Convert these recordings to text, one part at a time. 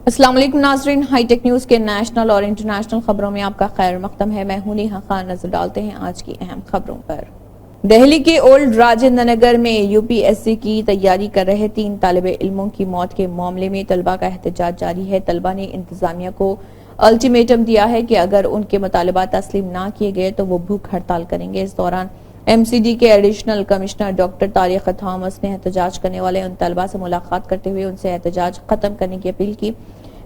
السلام علیکم ناظرین، ہائی ٹیک نیوز کے نیشنل اور انٹرنیشنل خبروں میں آپ کا خیر مقدم ہے۔ میں ہوں نیہا خان۔ نظر ڈالتے ہیں آج کی اہم خبروں پر۔ دہلی کے اولڈ راجندر نگر میں یو پی ایس سی کی تیاری کر رہے 3 طالب علموں کی موت کے معاملے میں طلبہ کا احتجاج جاری ہے۔ طلبہ نے انتظامیہ کو الٹیمیٹم دیا ہے کہ اگر ان کے مطالبات تسلیم نہ کیے گئے تو وہ بھوک ہڑتال کریں گے۔ اس دوران ایم سی ڈی کے additional commissioner doctor Tariq Thomas نے احتجاج کرنے والے ان طلبہ سے ملاقات کرتے ہوئے ان سے احتجاج ختم کرنے کی اپیل کی۔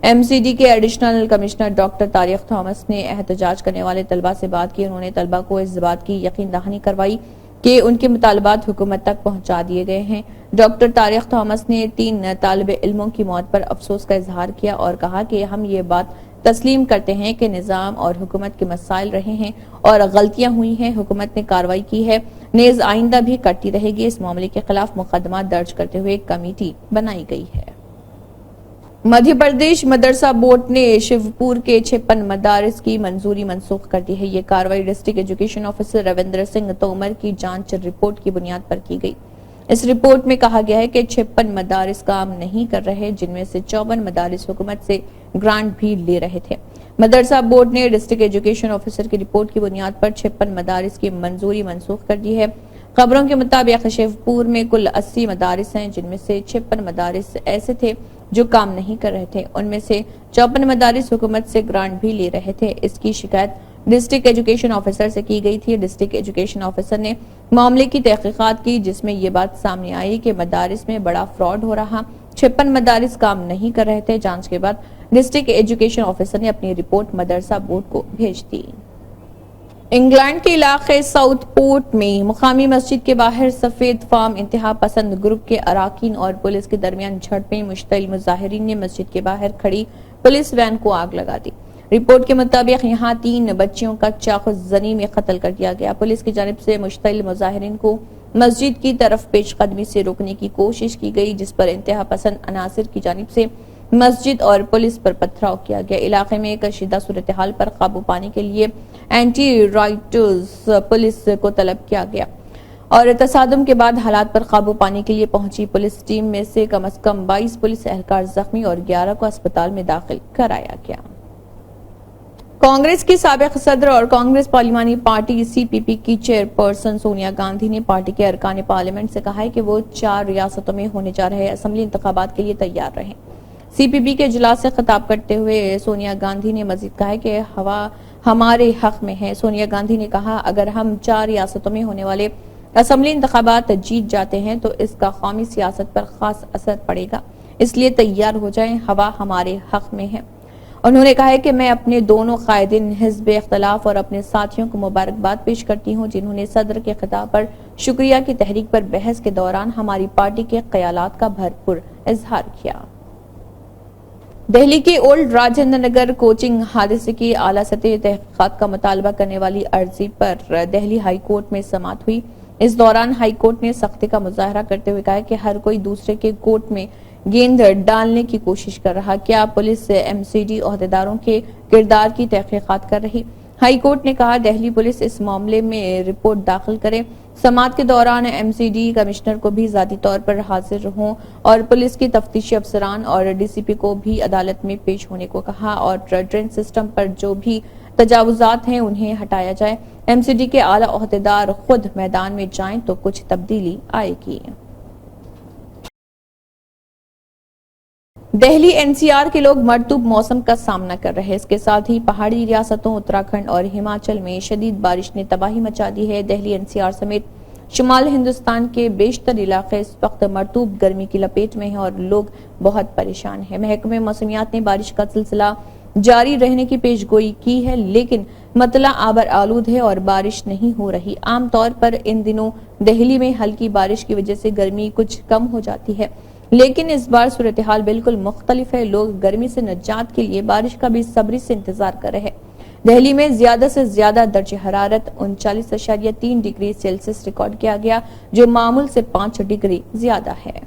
ایم سی ڈی کے additional commissioner doctor Tariq Thomas نے احتجاج کرنے والے طلبہ سے بات کی۔ انہوں نے طلبہ کو اس بات کی یقین دہانی کروائی کہ ان کے مطالبات حکومت تک پہنچا دیے گئے ہیں۔ ڈاکٹر طارق تھامس نے 3 طالب علموں کی موت پر افسوس کا اظہار کیا اور کہا کہ ہم یہ بات تسلیم کرتے ہیں کہ نظام اور حکومت کے مسائل رہے ہیں اور غلطیاں ہوئی ہیں۔ حکومت نے کارروائی کی ہے، نیز آئندہ بھی کرتی رہے گی۔ اس معاملے کے خلاف مقدمہ درج کرتے ہوئے ایک کمیٹی بنائی گئی ہے۔ مدھیہ پردیش مدرسہ بورڈ نے شیوپور کے 56 مدارس کی منظوری منسوخ کر دی ہے۔ یہ کارروائی district education officer Ravindra Singh Tomar کی جانچ رپورٹ کی بنیاد پر کی گئی۔ اس رپورٹ میں کہا گیا ہے کہ 56 مدارس کام نہیں کر رہے، جن میں سے 54 مدارس حکومت سے گرانٹ بھی لے رہے تھے۔ مدرسہ بورڈ نے ڈسٹرکٹ ایجوکیشن آفیسر کی رپورٹ کی بنیاد پر 56 مدارس کی منظوری منسوخ کر دی ہے۔ خبروں کے مطابق شیوپور میں کل 80 مدارس ہیں، جن میں سے 56 مدارس ایسے تھے جو کام نہیں کر رہے تھے۔ ان میں سے 54 مدارس حکومت سے گرانٹ بھی لے رہے تھے۔ اس کی شکایت ڈسٹرکٹ ایجوکیشن آفیسر سے کی گئی تھی۔ ڈسٹرکٹ ایجوکیشن آفیسر نے معاملے کی تحقیقات کی، جس میں یہ بات سامنے آئی کہ مدارس میں بڑا فراڈ ہو رہا۔ 56 مدارس کام نہیں کر رہے تھے۔ جانچ کے بعد ڈسٹرکٹ ایجوکیشن آفیسر نے اپنی رپورٹ مدرسہ بورڈ کو بھیج دی۔ انگلینڈ کے علاقے ساؤتھ پورٹ میں مقامی مسجد کے باہر سفید فام انتہا پسند گروپ کے اراکین اور پولیس کے درمیان جھڑپیں مشتعل مظاہرین نے مسجد کے باہر کھڑی پولیس وین کو آگ لگا دی۔ رپورٹ کے مطابق یہاں 3 بچیوں کا چاقو زنی میں قتل کر دیا گیا۔ پولیس کی جانب سے مشتعل مظاہرین کو مسجد کی طرف پیش قدمی سے روکنے کی کوشش کی گئی، جس پر انتہا پسند عناصر کی جانب سے مسجد اور پولیس پر پتھراؤ کیا گیا۔ علاقے میں کشیدہ صورتحال پر قابو پانے کے لیے اینٹی رائٹرز پولیس کو طلب کیا گیا اور تصادم کے بعد حالات پر قابو پانے کے لیے پہنچی پولیس ٹیم میں سے کم از کم 22 پولیس اہلکار زخمی اور 11 کو اسپتال میں داخل کرایا گیا۔ کانگریس کی سابق صدر اور کانگریس پارلیمانی پارٹی سی پی پی کی چیئرپرسن سونیا گاندھی نے پارٹی کے ارکان پارلیمنٹ سے کہا ہے کہ وہ 4 ریاستوں میں ہونے جا رہے اسمبلی انتخابات کے لیے تیار رہیں۔ سی پی پی کے اجلاس سے خطاب کرتے ہوئے سونیا گاندھی نے مزید کہا کہ ہوا ہمارے حق میں ہے۔ سونیا گاندھی نے کہا اگر ہم 4 ریاستوں میں ہونے والے اسمبلی انتخابات جیت جاتے ہیں تو اس کا قومی سیاست پر خاص اثر پڑے گا، اس لیے تیار ہو جائیں، ہوا ہمارے حق میں ہے۔ انہوں نے کہا ہے کہ میں اپنے دونوں قائدین حزب اختلاف اور اپنے ساتھیوں کو مبارکباد پیش کرتی ہوں، جنہوں نے صدر کے خطاب پر شکریہ کی تحریک پر بحث کے دوران ہماری پارٹی کے خیالات کا بھرپور اظہار کیا۔ دہلی کے اولڈ راجندر نگر کوچنگ حادثے کی اعلیٰ سطحی تحقیقات کا مطالبہ کرنے والی عرضی پر دہلی ہائی کورٹ میں سماعت ہوئی۔ اس دوران ہائی کورٹ نے سختی کا مظاہرہ کرتے ہوئے کہا کہ ہر کوئی دوسرے کے کورٹ میں گیند ڈالنے کی کوشش کر رہا، کیا پولیس ایم سی ڈی عہدیداروں کے کردار کی تحقیقات کر رہی؟ ہائی کورٹ نے کہا دہلی پولیس اس معاملے میں رپورٹ داخل کرے۔ سماعت کے دوران ایم سی ڈی کمشنر کو بھی ذاتی طور پر حاضر ہوں اور پولیس کی تفتیشی افسران اور ڈی سی پی کو بھی عدالت میں پیش ہونے کو کہا اور ڈرین سسٹم پر جو بھی تجاوزات ہیں انہیں ہٹایا جائے۔ ایم سی ڈی کے اعلیٰ عہدیدار خود میدان میں جائیں تو کچھ تبدیلی آئے گی۔ دہلی این سی آر کے لوگ مرطوب موسم کا سامنا کر رہے ہیں۔ اس کے ساتھ ہی پہاڑی ریاستوں اتراکھنڈ اور ہماچل میں شدید بارش نے تباہی مچا دی ہے۔ دہلی این سی آر سمیت شمال ہندوستان کے بیشتر علاقے اس وقت مرطوب گرمی کی لپیٹ میں ہیں اور لوگ بہت پریشان ہیں۔ محکمہ موسمیات نے بارش کا سلسلہ جاری رہنے کی پیش گوئی کی ہے، لیکن مطلع آبر آلود ہے اور بارش نہیں ہو رہی۔ عام طور پر ان دنوں دہلی میں ہلکی بارش کی وجہ سے گرمی کچھ کم ہو جاتی ہے، لیکن اس بار صورتحال بالکل مختلف ہے۔ لوگ گرمی سے نجات کے لیے بارش کا بے صبری سے انتظار کر رہے ہیں۔ دہلی میں زیادہ سے زیادہ درجہ حرارت 39.3 ڈگری سیلسیس ریکارڈ کیا گیا، جو معمول سے 5 ڈگری زیادہ ہے۔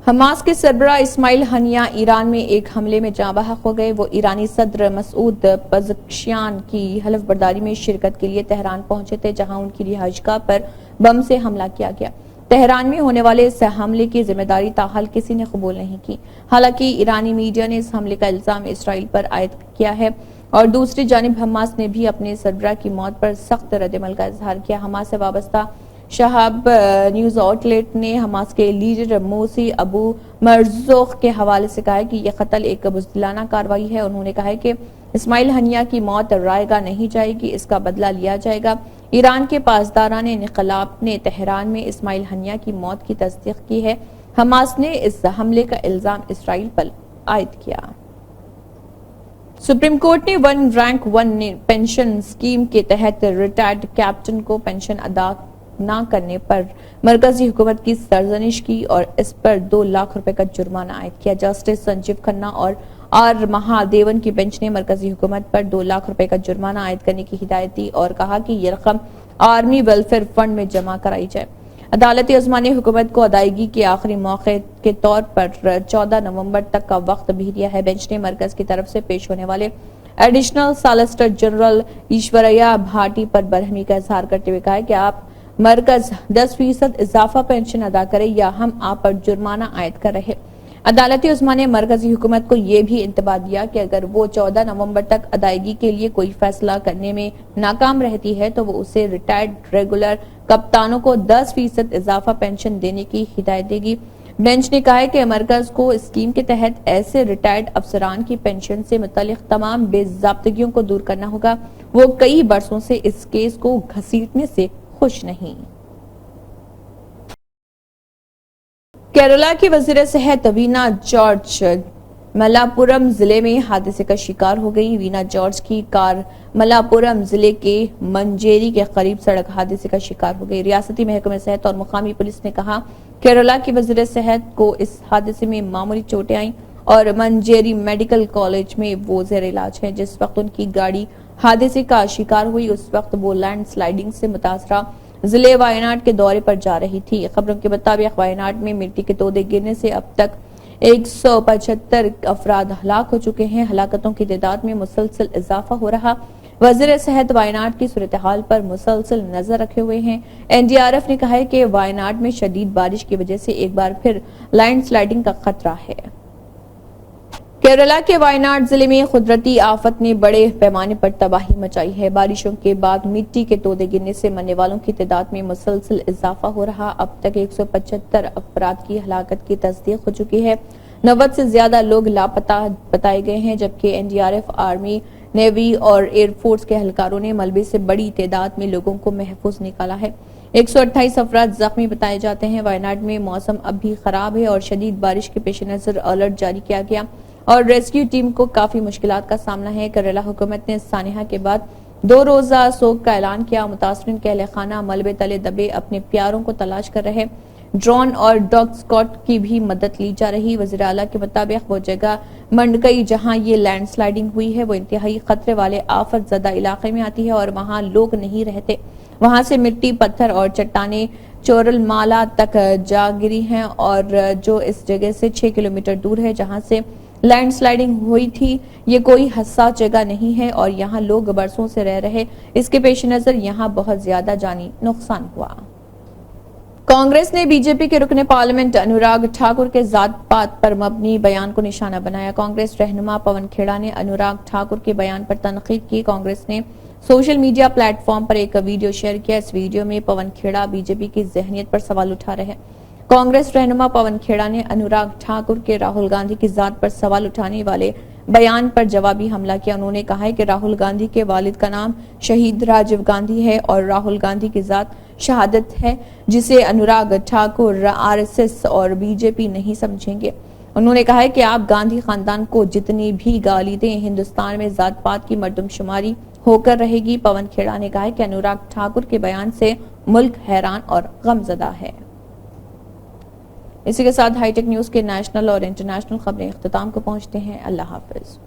حماس کے سربراہ اسماعیل ہنیہ ایران میں ایک حملے میں جاں بحق ہو گئے۔ وہ ایرانی صدر مسعود پزشکیان کی حلف برداری میں شرکت کے لیے تہران پہنچے تھے، جہاں ان کی رہائش گاہ پر بم سے حملہ کیا گیا۔ تہران میں ہونے والے اس حملے کی ذمہ داری تاحال کسی نے قبول نہیں کی۔ حالانکہ ایرانی میڈیا نے اس حملے کا الزام اسرائیل پر عائد کیا ہے اور دوسری جانب حماس نے بھی اپنے سربراہ کی موت پر سخت رد عمل کا اظہار کیا۔ حماس سے وابستہ شہاب نیوز آؤٹ لیٹ نے حماس کے لیڈر موسی ابو مرزوق کے حوالے سے کہا کہ یہ قتل ایک بزدلانہ کارروائی ہے۔ انہوں نے کہا کہ اسماعیل ہنیہ کی موت رائے گاہ نہیں جائے گی، اس کا بدلہ لیا جائے گا۔ ایران کے پاسداران انقلاب نے تہران میں اسماعیل ہنیہ کی موت کی تصدیق کی ہے۔ حماس نے اس حملے کا الزام اسرائیل پر عائد کیا۔ سپریم کورٹ نے one rank one pension scheme کے تحت ریٹائرڈ کیپٹن کو پینشن ادا نہ کرنے پر مرکزی حکومت کی سرزنش کی اور اس پر 2 لاکھ روپے کا جرمانہ عائد کیا۔ جسٹس سنجیو کھنہ اور آر مہادیون کی بینچ نے مرکزی حکومت پر 2 لاکھ روپے کا جرمانہ عائد کرنے کی ہدایت دی اور کہا کہ یہ رقم آرمی ویلفیئر فنڈ میں جمع کرائی جائے۔ عدالت عظمیٰ نے حکومت کو ادائیگی کے آخری موقع کے طور پر 14 نومبر تک کا وقت بھی دیا ہے۔ بینچ نے مرکز کی طرف سے پیش ہونے والے additional solicitor general Aishwarya Bhati پر برہمی کا اظہار کرتے ہوئے کہا کہ آپ مرکز 10% اضافہ پینشن ادا کرے یا ہم آپ پر جرمانہ عائد کر رہے۔ عدالت عظمیٰ نے مرکزی حکومت کو یہ بھی انتباہ دیا کہ اگر وہ 14 نومبر تک ادائیگی کے لیے کوئی فیصلہ کرنے میں ناکام رہتی ہے تو وہ اسے ریٹائرڈ ریگولر کپتانوں کو 10% اضافہ پینشن دینے کی ہدایت دے گی۔ بینچ نے کہا کہ مرکز کو اسکیم کے تحت ایسے ریٹائرڈ افسران کی پینشن سے متعلق تمام بے ضابطگیوں کو دور کرنا ہوگا۔ وہ کئی برسوں سے اس کیس کو گھسیٹنے سے خوش نہیں۔ کیرالہ کی وزیر صحت وینا جارج ملاپورم ضلع میں حادثے کا شکار ہو گئی۔ وینا جارج کی کار ملاپورم ضلع کے منجیری کے قریب سڑک حادثے کا شکار ہو گئی۔ ریاستی محکمہ صحت اور مقامی پولیس نے کہا کیرالہ کی وزیر صحت کو اس حادثے میں معمولی چوٹیں آئیں اور منجیری میڈیکل کالج میں وہ زیر علاج ہے۔ جس وقت ان کی گاڑی حادثے کا شکار ہوئی اس وقت وہ لینڈ سلائیڈنگ سے متاثرہ ضلع وائناڈ کے دورے پر جا رہی تھی۔ خبروں کے مطابق وائناڈ میں مٹی کے تودے گرنے سے اب تک 175 افراد ہلاک ہو چکے ہیں۔ ہلاکتوں کی تعداد میں مسلسل اضافہ ہو رہا۔ وزیر صحت وائناڈ کی صورتحال پر مسلسل نظر رکھے ہوئے ہیں۔ NDRF نے کہا ہے کہ وائناڈ میں شدید بارش کی وجہ سے ایک بار پھر لینڈ سلائیڈنگ کا خطرہ ہے۔ کیرالہ کے وائناڈ ضلع میں قدرتی آفت نے بڑے پیمانے پر تباہی مچائی ہے۔ بارشوں کے بعد مٹی کے تودے گرنے سے مرنے والوں کی تعداد میں مسلسل اضافہ ہو رہا۔ اب تک 175 افراد کی ہلاکت کی تصدیق ہو چکی ہے۔ 90 سے زیادہ لوگ لاپتہ بتائے گئے ہیں جبکہ NDRF، آرمی، نیوی اور ایئر فورس کے اہلکاروں نے ملبے سے بڑی تعداد میں لوگوں کو محفوظ نکالا ہے۔ 128 افراد زخمی بتائے جاتے ہیں۔ وائناڈ میں موسم اب بھی خراب ہے اور شدید بارش کے پیش نظر الرٹ جاری کیا گیا اور ریسکیو ٹیم کو کافی مشکلات کا سامنا ہے۔ کیرالہ حکومت نے سانحہ کے بعد 2 روزہ سوگ کا اعلان کیا۔ متاثرین کے اہل خانہ ملبے تلے دبے اپنے پیاروں کو تلاش کر رہے۔ ڈرون اور ڈاگ اسکواڈ کی بھی مدد لی جا رہی۔ وزیر اعلیٰ کے مطابق وہ جگہ منڈکئی جہاں یہ لینڈ سلائیڈنگ ہوئی ہے وہ انتہائی خطرے والے آفت زدہ علاقے میں آتی ہے اور وہاں لوگ نہیں رہتے۔ وہاں سے مٹی، پتھر اور چٹانیں چورل مالا تک جا گری ہیں اور جو اس جگہ سے 6 کلومیٹر دور ہے جہاں سے لینڈ سلائیڈنگ ہوئی تھی۔ یہ کوئی حساس جگہ نہیں ہے اور یہاں لوگ برسوں سے رہ رہے۔ اس کے پیش نظر یہاں بہت زیادہ جانی نقصان ہوا۔ کانگریس نے بی جے پی کے رکن پارلیمنٹ انوراگ ٹھاکر کے ذات پات پر مبنی بیان کو نشانہ بنایا۔ کانگریس رہنما پون کھیڑا نے انوراگ ٹھاکر کے بیان پر تنقید کی۔ کانگریس نے سوشل میڈیا پلیٹ فارم پر ایک ویڈیو شیئر کیا۔ اس ویڈیو میں پون کھیڑا بی جے پی کی ذہنیت پر سوال اٹھا رہے ہیں۔ کانگریس رہنما پون کھیڑا نے انوراگ ٹھاکر کے راہل گاندھی کی ذات پر سوال اٹھانے والے بیان پر جوابی حملہ کیا۔ انہوں نے کہا ہے کہ راہل گاندھی کے والد کا نام شہید راجیو گاندھی ہے اور راہل گاندھی کی ذات شہادت ہے جسے انوراگ ٹھاکر RSS اور بی جے پی نہیں سمجھیں گے۔ انہوں نے کہا ہے کہ آپ گاندھی خاندان کو جتنی بھی گالی دیں ہندوستان میں ذات پات کی مردم شماری ہو کر رہے گی۔ پون کھیڑا نے کہا ہے کہ انوراگ ٹھاکر کے بیان سے ملک حیران اور غمزدہ ہے۔ اسی کے ساتھ ہائی ٹیک نیوز کے نیشنل اور انٹرنیشنل خبریں اختتام کو پہنچتے ہیں۔ اللہ حافظ۔